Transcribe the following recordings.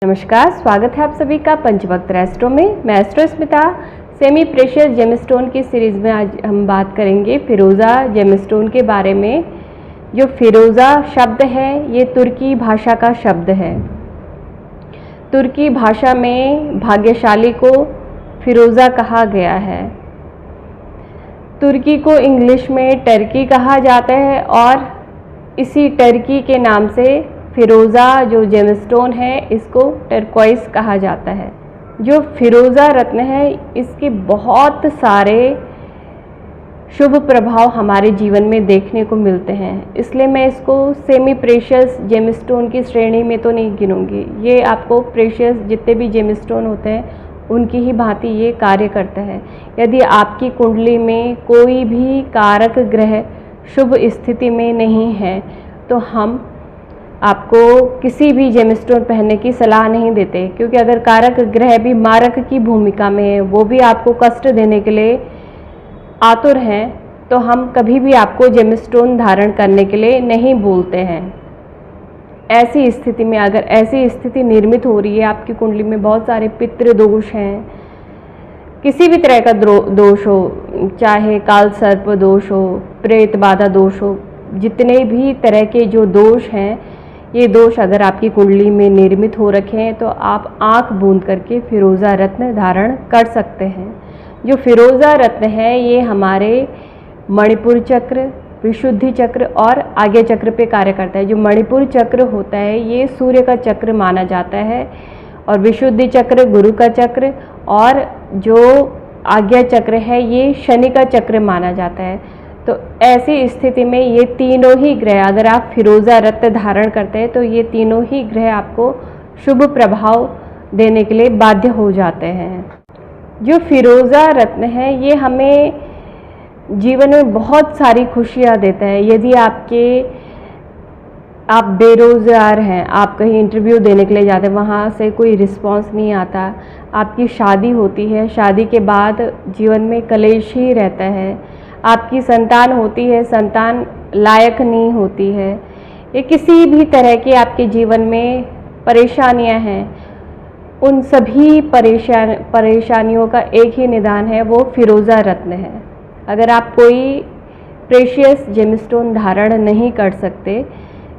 नमस्कार, स्वागत है आप सभी का पंचवक्त एस्ट्रो में। मैं astro Smita. Semi precious gemstone की सीरीज़ में आज हम बात करेंगे फिरोज़ा जेमस्टोन के बारे में। जो फिरोज़ा शब्द है ये तुर्की भाषा का शब्द है। तुर्की भाषा में भाग्यशाली को फिरोज़ा कहा गया है। तुर्की को इंग्लिश में टर्की कहा जाता है और इसी टर्की के नाम से फिरोज़ा जो जेमस्टोन है इसको टर्कोइस कहा जाता है। जो फिरोज़ा रत्न है इसके बहुत सारे शुभ प्रभाव हमारे जीवन में देखने को मिलते हैं, इसलिए मैं इसको सेमी प्रेशियस जेमस्टोन की श्रेणी में तो नहीं गिनूंगी। ये आपको प्रेशियस जितने भी जेमस्टोन होते हैं उनकी ही भांति ये कार्य करता है। यदि आपकी कुंडली में कोई भी कारक ग्रह शुभ स्थिति में नहीं है तो हम आपको किसी भी जेमस्टोन पहनने की सलाह नहीं देते, क्योंकि अगर कारक ग्रह भी मारक की भूमिका में है, वो भी आपको कष्ट देने के लिए आतुर हैं, तो हम कभी भी आपको जेमस्टोन धारण करने के लिए नहीं बोलते हैं। ऐसी स्थिति में अगर ऐसी स्थिति निर्मित हो रही है, आपकी कुंडली में बहुत सारे पितृ दोष हैं, किसी भी तरह का दोष हो, चाहे काल सर्प दोष हो, प्रेत बाधा दोष हो, जितने भी तरह के जो दोष हैं, ये दोष अगर आपकी कुंडली में निर्मित हो रखे हैं तो आप आंख बूंद करके फिरोज़ा रत्न धारण कर सकते हैं। जो फिरोज़ा रत्न है ये हमारे मणिपुर चक्र, विशुद्धि चक्र और आज्ञा चक्र पे कार्य करता है। जो मणिपुर चक्र होता है ये सूर्य का चक्र माना जाता है और विशुद्धि चक्र गुरु का चक्र और जो आज्ञा चक्र है ये शनि का चक्र माना जाता है। तो ऐसी स्थिति में ये तीनों ही ग्रह अगर आप फिरोज़ा रत्न धारण करते हैं तो ये तीनों ही ग्रह आपको शुभ प्रभाव देने के लिए बाध्य हो जाते हैं। जो फिरोज़ा रत्न है ये हमें जीवन में बहुत सारी खुशियाँ देता है। यदि आप बेरोज़गार हैं, आप कहीं इंटरव्यू देने के लिए जाते हैं, वहाँ से कोई रिस्पांस नहीं आता, आपकी शादी होती है, शादी के बाद जीवन में कलेश ही रहता है, आपकी संतान होती है, संतान लायक नहीं होती है, ये किसी भी तरह की आपके जीवन में परेशानियां हैं, उन सभी परेशानियों का एक ही निदान है, वो फिरोज़ा रत्न है। अगर आप कोई प्रेशियस जेमस्टोन धारण नहीं कर सकते,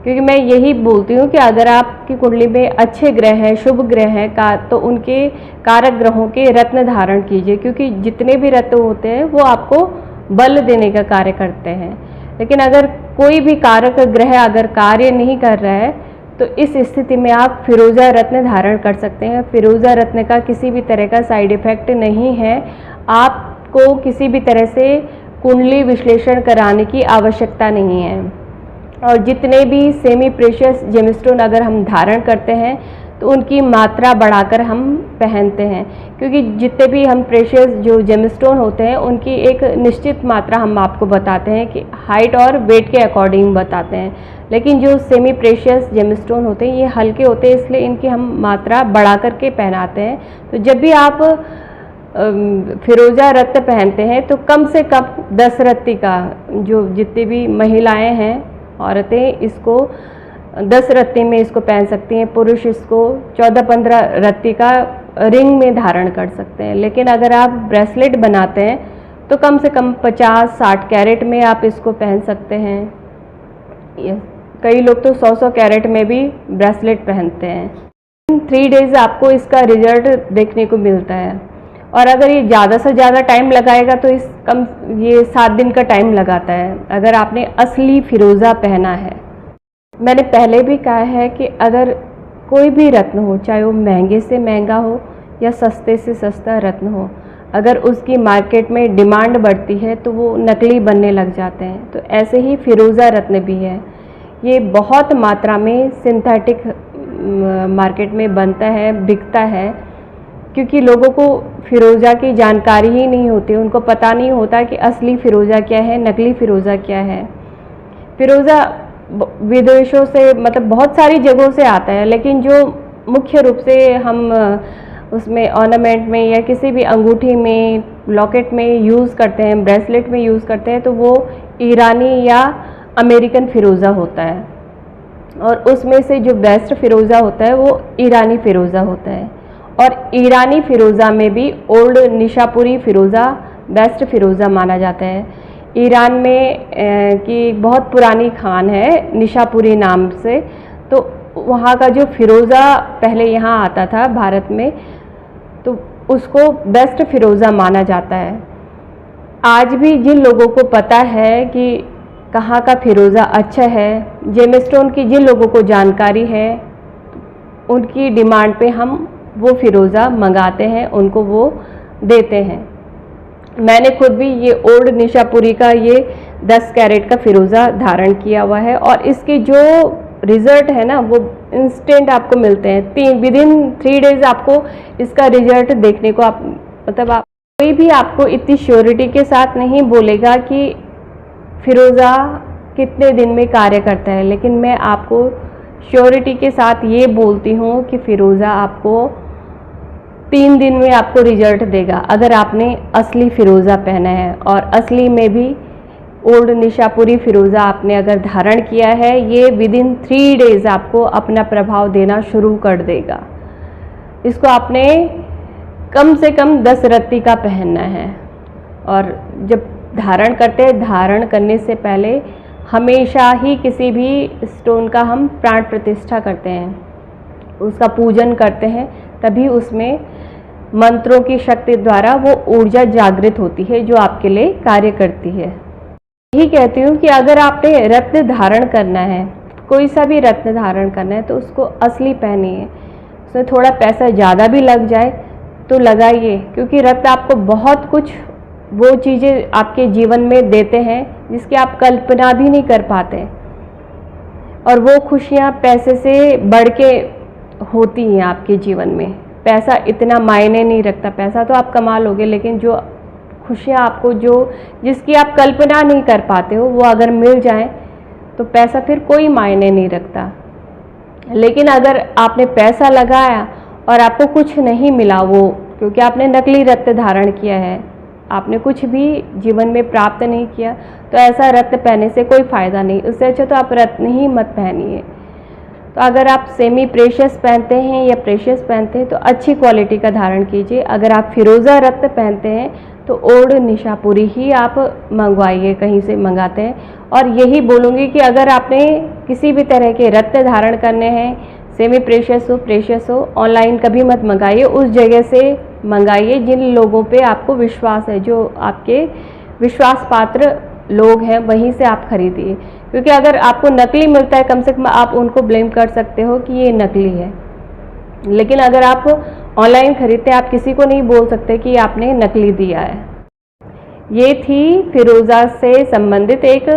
क्योंकि मैं यही बोलती हूँ कि अगर आपकी कुंडली में अच्छे ग्रह हैं, शुभ ग्रह हैं तो उनके कारक ग्रहों के रत्न धारण कीजिए, क्योंकि जितने भी रत्न होते हैं वो आपको बल देने का कार्य करते हैं। लेकिन अगर कोई भी कारक ग्रह अगर कार्य नहीं कर रहा है तो इस स्थिति में आप फिरोज़ा रत्न धारण कर सकते हैं। फिरोज़ा रत्न का किसी भी तरह का साइड इफ़ेक्ट नहीं है। आपको किसी भी तरह से कुंडली विश्लेषण कराने की आवश्यकता नहीं है। और जितने भी सेमी प्रेशियस जेमस्टोन अगर हम धारण करते हैं तो उनकी मात्रा बढ़ाकर हम पहनते हैं, क्योंकि जितने भी हम प्रेशियस जो जेमस्टोन होते हैं उनकी एक निश्चित मात्रा हम आपको बताते हैं कि हाइट और वेट के अकॉर्डिंग बताते हैं। लेकिन जो सेमी प्रेशियस जेमस्टोन होते हैं ये हल्के होते हैं, इसलिए इनकी हम मात्रा बढ़ा करके पहनाते हैं। तो जब भी आप फिरोज़ा रत्न पहनते हैं तो कम से कम 10 रत्ती का, जो जितनी भी महिलाएँ हैं, औरतें इसको 10 रत्ती में इसको पहन सकती हैं, पुरुष इसको 14-15 रत्ती का रिंग में धारण कर सकते हैं। लेकिन अगर आप ब्रेसलेट बनाते हैं तो कम से कम 50-60 कैरेट में आप इसको पहन सकते हैं। कई लोग तो 100-100 कैरेट में भी ब्रेसलेट पहनते हैं। 3 डेज़ आपको इसका रिजल्ट देखने को मिलता है, और अगर ये ज़्यादा से ज़्यादा टाइम लगाएगा तो ये 7 दिन का टाइम लगाता है अगर आपने असली फिरोज़ा पहना है। मैंने पहले भी कहा है कि अगर कोई भी रत्न हो, चाहे वो महंगे से महंगा हो या सस्ते से सस्ता रत्न हो, अगर उसकी मार्केट में डिमांड बढ़ती है तो वो नकली बनने लग जाते हैं। तो ऐसे ही फिरोज़ा रत्न भी है, ये बहुत मात्रा में सिंथेटिक मार्केट में बनता है, बिकता है, क्योंकि लोगों को फिरोज़ा की जानकारी ही नहीं होती, उनको पता नहीं होता कि असली फिरोज़ा क्या है, नकली फिरोज़ा क्या है। फिरोज़ा विदेशों से, मतलब बहुत सारी जगहों से आता है, लेकिन जो मुख्य रूप से हम उसमें ऑर्नामेंट में या किसी भी अंगूठी में, लॉकेट में यूज़ करते हैं, ब्रेसलेट में यूज़ करते हैं, तो वो ईरानी या अमेरिकन फिरोज़ा होता है। और उसमें से जो बेस्ट फ़िरोज़ा होता है वो ईरानी फ़िरोज़ा होता है। और ईरानी फ़िरोज़ा में भी ओल्ड निशापुरी फ़िरोज़ा बेस्ट फ़िरोज़ा माना जाता है। ईरान में की बहुत पुरानी खान है निशापुरी नाम से, तो वहाँ का जो फ़िरोज़ा पहले यहाँ आता था भारत में, तो उसको बेस्ट फ़िरोज़ा माना जाता है। आज भी जिन लोगों को पता है कि कहाँ का फ़िरोज़ा अच्छा है, जेमस्टोन की जिन लोगों को जानकारी है, उनकी डिमांड पे हम वो फ़िरोज़ा मंगाते हैं, उनको वो देते हैं। मैंने खुद भी ये ओल्ड निशापुरी का ये 10 कैरेट का फ़िरोज़ा धारण किया हुआ है और इसके जो रिज़ल्ट है ना वो इंस्टेंट आपको मिलते हैं। विदिन 3 डेज़ आपको इसका रिज़ल्ट देखने को आप कोई भी आपको इतनी श्योरिटी के साथ नहीं बोलेगा कि फ़िरोज़ा कितने दिन में कार्य करता है, लेकिन मैं आपको श्योरिटी के साथ ये बोलती हूँ कि फ़िरोज़ा आपको 3 दिन में आपको रिजल्ट देगा अगर आपने असली फ़िरोज़ा पहना है। और असली में भी ओल्ड निशापुरी फ़िरोज़ा आपने अगर धारण किया है, ये विदिन 3 डेज़ आपको अपना प्रभाव देना शुरू कर देगा। इसको आपने कम से कम 10 रत्ती का पहनना है। और जब धारण करते हैं, धारण करने से पहले हमेशा ही किसी भी स्टोन का हम प्राण प्रतिष्ठा करते हैं, उसका पूजन करते हैं, तभी उसमें मंत्रों की शक्ति द्वारा वो ऊर्जा जागृत होती है जो आपके लिए कार्य करती है। यही कहती हूँ कि अगर आपने रत्न धारण करना है, कोई सा भी रत्न धारण करना है, तो उसको असली पहनिए। उसमें थोड़ा पैसा ज़्यादा भी लग जाए तो लगाइए, क्योंकि रत्न आपको बहुत कुछ वो चीज़ें आपके जीवन में देते हैं जिसकी आप कल्पना भी नहीं कर पाते। और वो खुशियाँ पैसे से बढ़ के होती हैं आपके जीवन में। पैसा इतना मायने नहीं रखता, पैसा तो आप कमा लोगे, लेकिन जो खुशियाँ आपको जिसकी आप कल्पना नहीं कर पाते हो, वो अगर मिल जाए तो पैसा फिर कोई मायने नहीं रखता। लेकिन अगर आपने पैसा लगाया और आपको कुछ नहीं मिला, वो क्योंकि आपने नकली रत्न धारण किया है, आपने कुछ भी जीवन में प्राप्त नहीं किया, तो ऐसा रत्न पहनने से कोई फ़ायदा नहीं। उससे अच्छा तो आप रत्न ही मत पहनिए। तो अगर आप सेमी प्रेशियस पहनते हैं या प्रेशियस पहनते हैं तो अच्छी क्वालिटी का धारण कीजिए। अगर आप फ़िरोज़ा रत्न पहनते हैं तो ओल्ड निशापुरी ही आप मंगवाइए, कहीं से मंगाते हैं। और यही बोलूँगी कि अगर आपने किसी भी तरह के रत्न धारण करने हैं, सेमी प्रेशियस हो प्रेशियस हो, ऑनलाइन कभी मत मंगाइए। उस जगह से मंगाइए जिन लोगों पे आपको विश्वास है, जो आपके विश्वास पात्र लोग हैं, वहीं से आप खरीदिए। क्योंकि अगर आपको नकली मिलता है, कम से कम आप उनको ब्लेम कर सकते हो कि ये नकली है। लेकिन अगर आप ऑनलाइन खरीदते हैं, आप किसी को नहीं बोल सकते कि आपने नकली दिया है। ये थी फ़िरोज़ा से संबंधित एक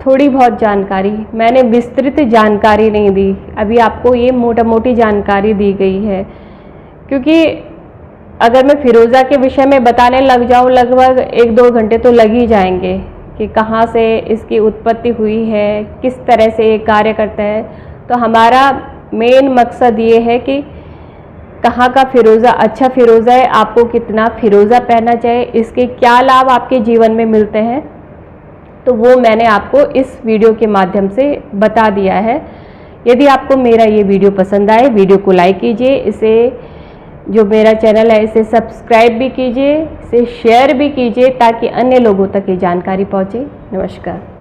थोड़ी बहुत जानकारी। मैंने विस्तृत जानकारी नहीं दी, अभी आपको ये मोटा मोटी जानकारी दी गई है। क्योंकि अगर मैं फ़िरोज़ा के विषय में बताने लग जाऊँ, लगभग 1-2 घंटे तो लग ही जाएंगे कि कहाँ से इसकी उत्पत्ति हुई है, किस तरह से ये कार्य करता है। तो हमारा मेन मकसद ये है कि कहाँ का फ़िरोज़ा अच्छा फ़िरोज़ा है, आपको कितना फ़िरोज़ा पहनना चाहिए, इसके क्या लाभ आपके जीवन में मिलते हैं, तो वो मैंने आपको इस वीडियो के माध्यम से बता दिया है। यदि आपको मेरा ये वीडियो पसंद आए, वीडियो को लाइक कीजिए, इसे जो मेरा चैनल है इसे सब्सक्राइब भी कीजिए, इसे शेयर भी कीजिए ताकि अन्य लोगों तक ये जानकारी पहुँचे। नमस्कार।